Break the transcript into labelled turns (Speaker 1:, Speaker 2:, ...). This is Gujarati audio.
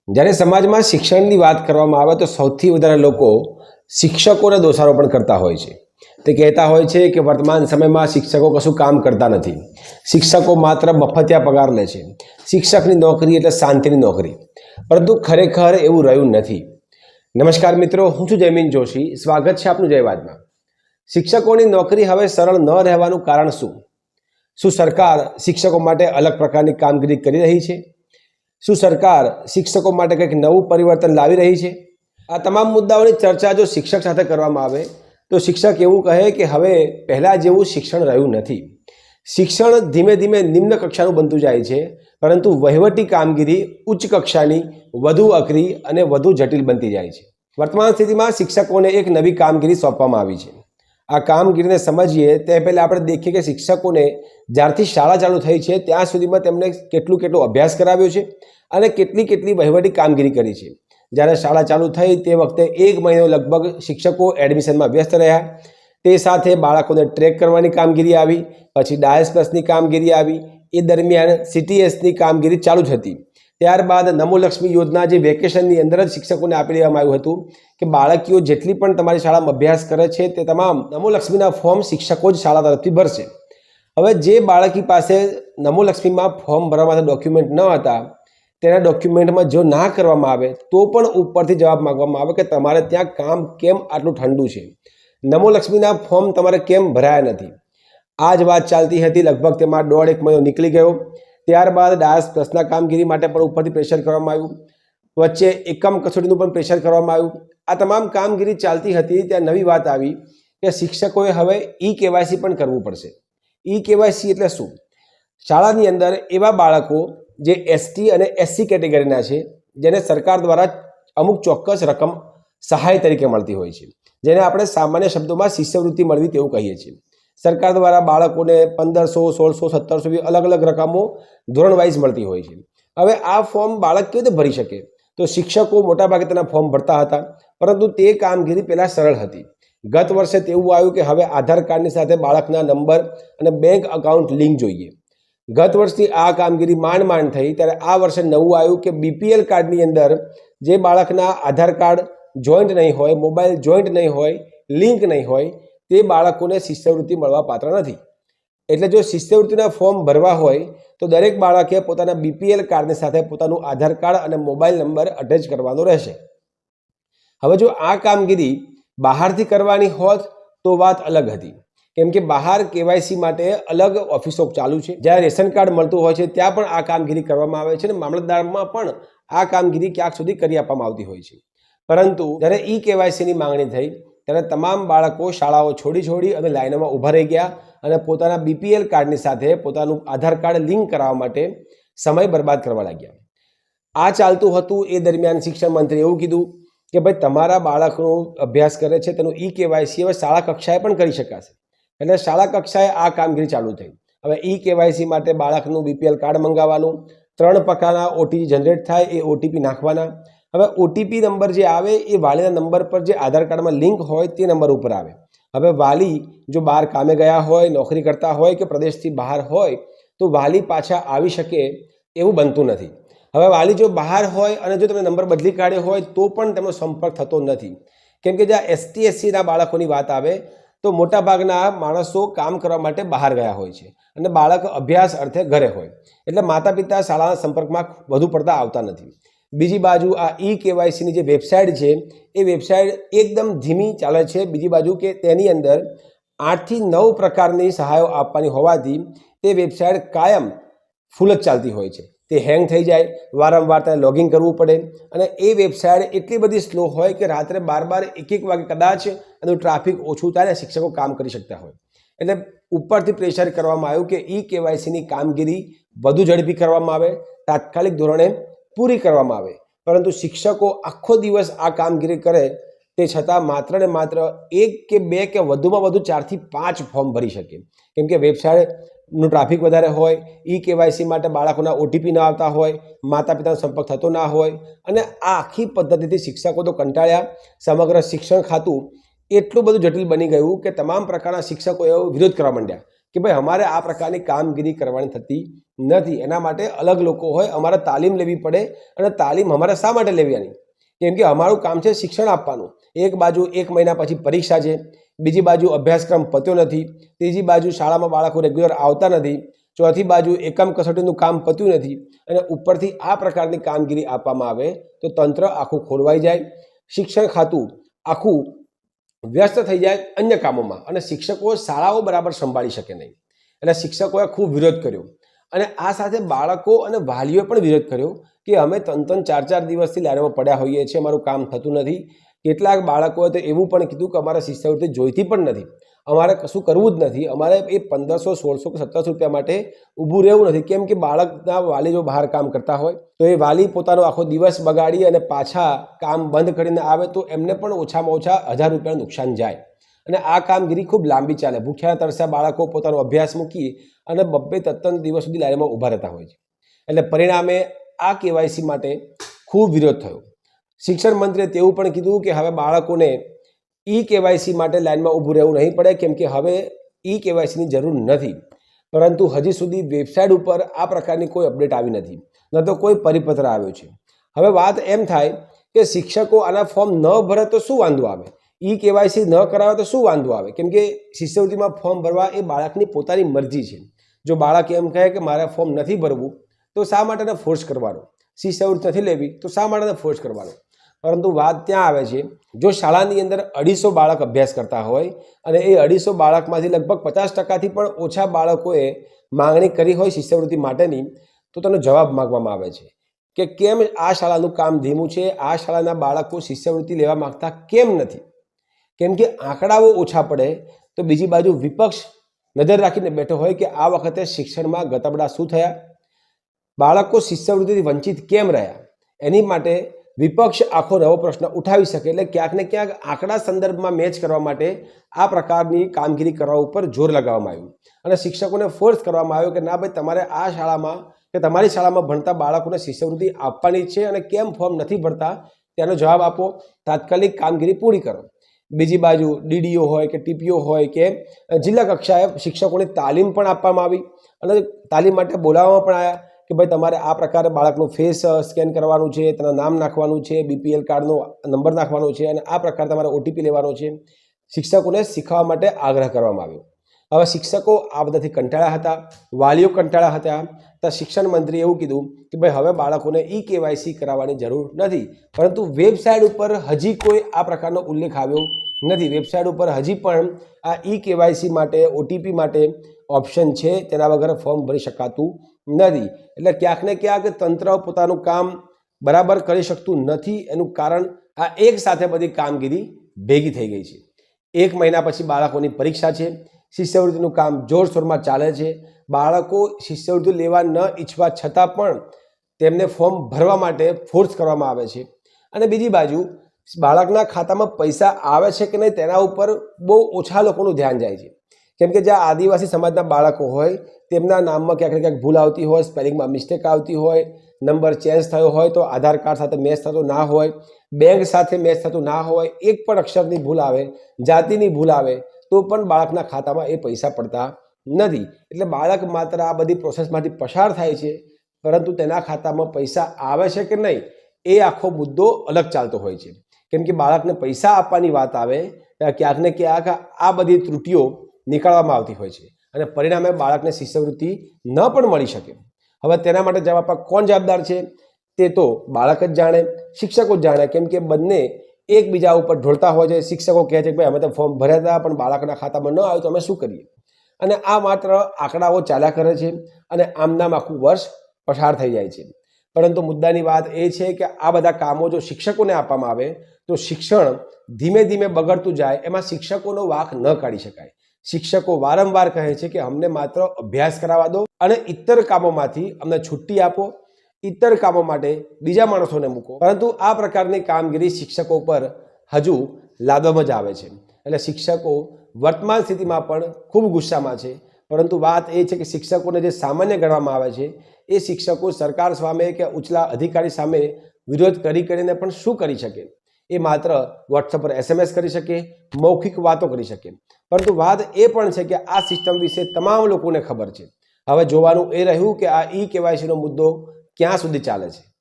Speaker 1: જ્યારે સમાજમાં શિક્ષણની વાત કરવામાં આવે તો સૌથી વધારે લોકો શિક્ષકોને દોષારોપણ કરતા હોય છે. તે કહેતા હોય છે કે વર્તમાન સમયમાં શિક્ષકો કશું કામ કરતા નથી, શિક્ષકો માત્ર મફતિયા પગાર લે છે, શિક્ષકની નોકરી એટલે શાંતિની નોકરી. પરંતુ ખરેખર એવું રહ્યું નથી. નમસ્કાર મિત્રો, હું છું જયમીન જોશી. સ્વાગત છે આપનું જયવાદમાં. શિક્ષકોની નોકરી હવે સરળ ન રહેવાનું કારણ શું? શું સરકાર શિક્ષકો માટે અલગ પ્રકારની કામગીરી કરી રહી છે? શું સરકાર શિક્ષકો માટે કંઈક નવું પરિવર્તન લાવી રહી છે? આ તમામ મુદ્દાઓની ચર્ચા જો શિક્ષક સાથે કરવામાં આવે તો શિક્ષક એવું કહે કે હવે પહેલાં જેવું શિક્ષણ રહ્યું નથી. શિક્ષણ ધીમે ધીમે નિમ્ન કક્ષાનું બનતું જાય છે, પરંતુ વહીવટી કામગીરી ઉચ્ચ કક્ષાની, વધુ અઘરી અને વધુ જટિલ બનતી જાય છે. વર્તમાન સ્થિતિમાં શિક્ષકોને એક નવી કામગીરી સોંપવામાં આવી છે. આ કામગીરીને સમજીએ તે પહેલાં આપણે દેખીએ કે શિક્ષકોને જ્યારથી શાળા ચાલુ થઈ છે ત્યાં સુધીમાં તેમને કેટલો અભ્યાસ કરાવ્યો છે અને કેટલી વહીવટી કામગીરી કરી છે. જ્યારે શાળા ચાલુ થઈ તે વખતે 1 મહિનો લગભગ શિક્ષકો એડમિશનમાં વ્યસ્ત રહ્યા. તે સાથે બાળકોને ટ્રેક કરવાની કામગીરી આવી, પછી ડાયસ પ્લસની કામગીરી આવી. એ દરમિયાન CTSની કામગીરી ચાલુ જ હતી. ત્યારબાદ નમોલક્ષ્મી યોજના, જે વેકેશનની અંદર જ શિક્ષકોને આપી દેવામાં આવ્યું હતું કે બાળકીઓ જેટલી પણ તમારી શાળામાં અભ્યાસ કરે છે તે તમામ નમોલક્ષ્મીના ફોર્મ શિક્ષકો જ શાળા તરફથી ભરશે. હવે જે બાળકી પાસે નમોલક્ષ્મીમાં ફોર્મ ભરવા માટે ડોક્યુમેન્ટ ન હતા, તેના ડોક્યુમેન્ટમાં જો ના કરવામાં આવે તો પણ ઉપરથી જવાબ માંગવામાં આવે કે તમારે ત્યાં કામ કેમ આટલું ઠંડુ છે, નમોલક્ષ્મીના ફોર્મ તમારે કેમ ભરાયા નથી. આ જ વાત ચાલતી હતી. લગભગ તેમાં 1.5 મહિનો નીકળી ગયો. ત્યારબાદ ડાયસ પ્લસના કામગીરી માટે પણ ઉપરથી પ્રેશર કરવામાં આવ્યું. વચ્ચે એકમ કસોટીનું પણ પ્રેશર કરવામાં આવ્યું. આ તમામ કામગીરી ચાલતી હતી ત્યાં નવી વાત આવી કે શિક્ષકોએ હવે EKYC પણ કરવું પડશે. EKYC એટલે શું? શાળાની અંદર એવા બાળકો જે ST અને SC કેટેગરીના છે, જેને સરકાર દ્વારા અમુક ચોક્કસ રકમ સહાય તરીકે મળતી હોય છે, જેને આપણે સામાન્ય શબ્દોમાં શિષ્યવૃત્તિ મળવી તેવું કહીએ છીએ. સરકાર દ્વારા બાળકોને 1500, 1600, 1700 અલગ અલગ રકમો ધોરણ વાઇઝ મળતી હોય છે. હવે આ ફોર્મ બાળક કેવી રીતે ભરી શકે? તો શિક્ષકો મોટાભાગે તેના ફોર્મ ભરતા હતા, પરંતુ તે કામગીરી પહેલાં સરળ હતી. ગત વર્ષે તેવું આવ્યું કે હવે આધાર કાર્ડની સાથે બાળકના નંબર અને બેંક અકાઉન્ટ લિંક જોઈએ. ગત વર્ષની આ કામગીરી માંડ થઈ, ત્યારે આ વર્ષે નવું આવ્યું કે BPL કાર્ડની અંદર જે બાળકના આધાર કાર્ડ જોઈન્ટ નહીં હોય, મોબાઈલ જોઈન્ટ નહીં હોય, લિંક નહીં હોય, તે બાળકોને શિષ્યવૃત્તિ મળવા પાત્ર નથી. એટલે જો શિષ્યવૃત્તિના ફોર્મ ભરવા હોય તો દરેક બાળકે પોતાના BPL કાર્ડની સાથે પોતાનું આધાર કાર્ડ અને મોબાઈલ નંબર અટેચ કરવાનો રહેશે. હવે જો આ કામગીરી બહારથી કરવાની હોત તો વાત અલગ હતી, કેમ કે બહાર KYC માટે અલગ ઓફિસો ચાલુ છે. જ્યાં રેશન કાર્ડ મળતું હોય છે ત્યાં પણ આ કામગીરી કરવામાં આવે છે અને મામલતદારમાં પણ આ કામગીરી ક્યાંક સુધી કરી આપવામાં આવતી હોય છે. પરંતુ જ્યારે EKYCની માંગણી થઈ ત્યારે તમામ બાળકો શાળાઓ છોડી અને લાઈનોમાં ઊભા રહી ગયા અને પોતાના BPL કાર્ડની સાથે પોતાનું આધાર કાર્ડ લિંક કરાવવા માટે સમય બરબાદ કરવા લાગ્યા. આ ચાલતું હતું એ દરમિયાન શિક્ષણ મંત્રીએ એવું કીધું કે ભાઈ, તમારા બાળકનો અભ્યાસ કરે છે તેનું EKYC હવે શાળા કક્ષાએ પણ કરી શકાશે. એટલે શાળા કક્ષાએ આ કામગીરી ચાલુ થઈ. હવે EKYC માટે બાળકનું BPL કાર્ડ મંગાવવાનું, 3 પ્રકારના OTP જનરેટ થાય, એ OTP નાખવાના. હવે OTP નંબર જે આવે એ વાલીના નંબર પર જે આધાર કાર્ડમાં લિંક હોય તે નંબર ઉપર આવે. હવે વાલી જો બહાર કામે ગયા હોય, નોકરી કરતા હોય કે પ્રદેશથી બહાર હોય તો વાલી પાછા આવી શકે એવું બનતું નથી. હવે વાલી જો બહાર હોય અને જો તમે નંબર બદલી કાઢ્યો હોય તો પણ તેમનો સંપર્ક થતો નથી, કેમ કે જ્યાં ST SCના બાળકોની વાત આવે તો મોટાભાગના માણસો કામ કરવા માટે બહાર ગયા હોય છે અને બાળક અભ્યાસ અર્થે ઘરે હોય, એટલે માતા પિતા શાળાના સંપર્કમાં વધુ પડતા આવતા નથી. બીજી બાજુ આ EKYCની જે વેબસાઇટ છે એ વેબસાઇટ એકદમ ધીમી ચાલે છે. બીજી બાજુ કે તેની અંદર 8 થી 9 પ્રકારની સહાયો આપવાની હોવાથી તે વેબસાઇટ કાયમ ફૂલ જ ચાલતી હોય છે. તે હેંગ થઈ જાય, વારંવાર તેને લોગિન કરવું પડે અને એ વેબસાઇટ એટલી બધી સ્લો હોય કે રાત્રે 12 1 વાગે કદાચ એનું ટ્રાફિક ઓછું થાય ને શિક્ષકો કામ કરી શકતા હોય. એટલે ઉપરથી પ્રેશર કરવામાં આવ્યું કે EKYCની કામગીરી વધુ ઝડપી કરવામાં આવે, તાત્કાલિક ધોરણે પૂરી કરવામાં આવે. પરંતુ શિક્ષકો આખો દિવસ આ કામગીરી કરે તે છતાં માત્ર ને માત્ર 1 કે 2 કે વધુમાં વધુ 4 થી 5 ફોર્મ ભરી શકે, કેમ કે વેબસાઇટનું ટ્રાફિક વધારે હોય, EKYC માટે બાળકોના OTP ના આવતા હોય, માતા પિતાનો સંપર્ક થતો ના હોય અને આ આખી પદ્ધતિથી શિક્ષકો તો કંટાળ્યા. સમગ્ર શિક્ષણ ખાતું એટલું બધું જટિલ બની ગયું કે તમામ પ્રકારના શિક્ષકો એવો વિરોધ કરવા માંડ્યા કે ભાઈ અમારે આ પ્રકારની કામગીરી કરવાની થતી નથી, એના માટે અલગ લોકો હોય, અમારે તાલીમ લેવી પડે. અને તાલીમ અમારે શા માટે લેવાની? કેમ કે અમારું કામ છે શિક્ષણ આપવાનું. એક બાજુ 1 મહિના પછી પરીક્ષા છે, બીજી બાજુ અભ્યાસક્રમ પત્યો નથી, ત્રીજી બાજુ શાળામાં બાળકો રેગ્યુલર આવતા નથી, ચોથી બાજુ એકમ કસોટીનું કામ પત્યું નથી, અને ઉપરથી આ પ્રકારની કામગીરી આપવામાં આવે તો તંત્ર આખું ખોરવાઈ જાય, શિક્ષણ ખાતું આખું વ્યસ્ત થઈ જાય અન્ય કામોમાં, અને શિક્ષકો શાળાઓ બરાબર સંભાળી શકે નહીં. એટલે શિક્ષકોએ ખૂબ વિરોધ કર્યો, અને આ સાથે બાળકો અને વાલીઓએ પણ વિરોધ કર્યો કે અમે 3-4 દિવસથી લાઈનમાં પડ્યા હોઈએ છીએ, અમારું કામ થતું નથી. કેટલાક બાળકોએ તો એવું પણ કીધું કે અમારે શિષ્યવૃત્તિ જોઈતી પણ નથી, અમારે કશું કરવું જ નથી, અમારે એ 1500, 1600 કે 1700 રૂપિયા માટે ઊભું રહેવું નથી. કેમ કે બાળકના વાલી જો બહાર કામ કરતા હોય તો એ વાલી પોતાનો આખો દિવસ બગાડી અને પાછા કામ બંધ કરીને આવે તો એમને પણ ઓછામાં ઓછા 1000 રૂપિયાનું નુકસાન જાય. અને આ કામગીરી ખૂબ લાંબી ચાલે. ભૂખ્યા તરસ્યા બાળકો પોતાનો અભ્યાસ મૂકી અને 2-3 દિવસ સુધી લાઈનમાં ઊભા રહેતા હોય છે. એટલે પરિણામે આ કેવાયસી માટે ખૂબ વિરોધ થયો. શિક્ષણ મંત્રીએ તેવું પણ કીધું કે હવે બાળકોને કેવાયસી માટે લાઈનમાં ઊભું રહેવું નહીં પડે, કેમ કે હવે કેવાયસીની જરૂર નથી. પરંતુ હજી સુધી વેબસાઇટ ઉપર આ પ્રકારની કોઈ અપડેટ આવી નથી, ન તો કોઈ પરિપત્ર આવ્યો છે. હવે વાત એમ થાય કે શિક્ષકો આના ફોર્મ ન ભરે તો શું વાંધો આવે, કેવાયસી ન કરાવે તો શું વાંધો આવે? કેમ કે શિષ્યવૃત્તિમાં ફોર્મ ભરવા એ બાળકની પોતાની મરજી છે. જો બાળક એમ કહે કે મારે ફોર્મ નથી ભરવું તો શા માટે ફોર્સ કરવાનો? શિષ્યવૃત્તિ નથી લેવી તો શા માટે ફોર્સ કરવાનો? પરંતુ વાત ત્યાં આવે છે, જો શાળાની અંદર 250 બાળક અભ્યાસ કરતા હોય અને એ 250 બાળકમાંથી લગભગ 50%થી પણ ઓછા બાળકોએ માંગણી કરી હોય શિષ્યવૃત્તિ માટેની, તો તેનો જવાબ માગવામાં આવે છે કે કેમ આ શાળાનું કામ ધીમું છે, આ શાળાના બાળકો શિષ્યવૃત્તિ લેવા માગતા કેમ નથી? કેમ કે આંકડાઓ ઓછા પડે તો બીજી બાજુ વિપક્ષ નજર રાખીને બેઠો હોય કે આ વખતે શિક્ષણમાં ગતબડા શું થયા, બાળકો શિષ્યવૃત્તિથી વંચિત કેમ રહ્યા. એની માટે વિપક્ષ આખો નવો પ્રશ્ન ઉઠાવી શકે. એટલે ક્યાંક ને ક્યાંક આંકડા સંદર્ભમાં મેચ કરવા માટે આ પ્રકારની કામગીરી કરવા ઉપર જોર લગાવવામાં આવ્યું, અને શિક્ષકોને ફોર્સ કરવામાં આવ્યો કે ના ભાઈ, તમારે આ શાળામાં કે તમારી શાળામાં ભણતા બાળકોને શિષ્યવૃત્તિ આપવાની છે, અને કેમ ફોર્મ નથી ભરતા તેનો જવાબ આપો, તાત્કાલિક કામગીરી પૂરી કરો. બીજી બાજુ ડીડીઓ હોય કે ટીપીઓ હોય કે જિલ્લા કક્ષાએ શિક્ષકોની તાલીમ પણ આપવામાં આવી, અને તાલીમ માટે બોલાવવામાં પણ આવ્યા કે ભાઈ તમારે આ પ્રકારે બાળકનું ફેસ સ્કેન કરવાનું છે, તેના નામ નાખવાનું છે, BPL કાર્ડનો નંબર નાખવાનો છે, અને આ પ્રકારે તમારે OTP લેવાનો છે. શિક્ષકોને શીખવા માટે આગ્રહ કરવામાં આવ્યો. હવે શિક્ષકો આ બધાથી કંટાળ્યા હતા, વાલીઓ કંટાળ્યા હતા, તો શિક્ષણ મંત્રીએ એવું કીધું કે ભાઈ હવે બાળકોને કેવાયસી કરાવવાની જરૂર નથી. પરંતુ વેબસાઇટ ઉપર હજી કોઈ આ પ્રકારનો ઉલ્લેખ આવ્યો નથી. વેબસાઇટ ઉપર હજી પણ આ કેવાયસી માટે OTP માટે ઓપ્શન છે, તેના વગર ફોર્મ ભરી શકાતું નથી. એટલે ક્યાંક ને ક્યાંક તંત્ર પોતાનું કામ બરાબર કરી શકતું નથી. એનું કારણ આ એક સાથે બધી કામગીરી ભેગી થઈ ગઈ છે. 1 મહિના પછી બાળકોની પરીક્ષા છે, શિષ્યવૃત્તિનું કામ જોરશોરમાં ચાલે છે, બાળકો શિષ્યવૃત્તિ લેવા ન ઈચ્છવા છતાં પણ તેમને ફોર્મ ભરવા માટે ફોર્સ કરવામાં આવે છે. અને બીજી બાજુ બાળકના ખાતામાં પૈસા આવે છે કે નહીં તેના ઉપર બહુ ઓછા લોકોનું ધ્યાન જાય છે. કેમ કે જ્યાં આદિવાસી સમાજના બાળકો હોય તેમના નામમાં ક્યાંક ને ક્યાંક ભૂલ આવતી હોય, સ્પેલિંગમાં મિસ્ટેક આવતી હોય, નંબર ચેન્જ થયો હોય તો આધાર કાર્ડ સાથે મેચ થતો ના હોય, બેંક સાથે મેચ થતું ના હોય, એક પણ અક્ષરની ભૂલ આવે, જાતિની ભૂલ આવે તો પણ બાળકના ખાતામાં એ પૈસા પડતા નથી. એટલે બાળક માત્ર આ બધી પ્રોસેસમાંથી પસાર થાય છે, પરંતુ તેના ખાતામાં પૈસા આવે છે કે નહીં એ આખો મુદ્દો અલગ ચાલતો હોય છે. કેમ કે બાળકને પૈસા આપવાની વાત આવે ત્યારે ક્યાંક ને ક્યાંક આ બધી ત્રુટિઓ નીકાળવામાં આવતી હોય છે, અને પરિણામે બાળકને શિષ્યવૃત્તિ ન પણ મળી શકે. હવે તેના માટે જવાબ કોણ જવાબદાર છે તે તો બાળક જ જાણે, શિક્ષકો જ જાણે. કેમ કે બંને એકબીજા ઉપર ઢોળતા હોય છે. શિક્ષકો કહે છે કે ભાઈ અમે તો ફોર્મ ભર્યા હતા પણ બાળકના ખાતામાં ન આવ્યું તો અમે શું કરીએ? અને આ માત્ર આંકડાઓ ચાલ્યા કરે છે, અને આમનામ આખું વર્ષ પસાર થઈ જાય છે. પરંતુ મુદ્દાની વાત એ છે કે આ બધા કામો જો શિક્ષકોને આપવામાં આવે તો શિક્ષણ ધીમે ધીમે બગડતું જાય, એમાં શિક્ષકોનો વાંક ન કાઢી શકાય. શિક્ષકો વારંવાર કહે છે કે અમને માત્ર અભ્યાસ કરાવવા દો અને ઇતર કામોમાંથી અમને છુટ્ટી આપો, ઇતર કામો માટે બીજા માણસોને મૂકો. પરંતુ આ પ્રકારની કામગીરી શિક્ષકો પર હજુ લાદવામાં જ આવે છે. એટલે શિક્ષકો વર્તમાન સ્થિતિમાં પણ ખૂબ ગુસ્સામાં છે. પરંતુ વાત એ છે કે શિક્ષકોને જે સામાન્ય ગણવામાં આવે છે એ શિક્ષકો સરકાર સામે કે ઉચ્ચલા અધિકારી સામે વિરોધ કરીને પણ શું કરી શકે? એ માત્ર વોટ્સઅપ પર SMS કરી શકે, મૌખિક વાતો કરી શકે, પરંતુ વાત એ પણ છે કે આ સિસ્ટમ વિશે તમામ લોકોને ખબર છે. હવે જોવાનું એ રહ્યું કે આ ઈ કેવાયસીનો મુદ્દો ક્યાં સુધી ચાલે છે.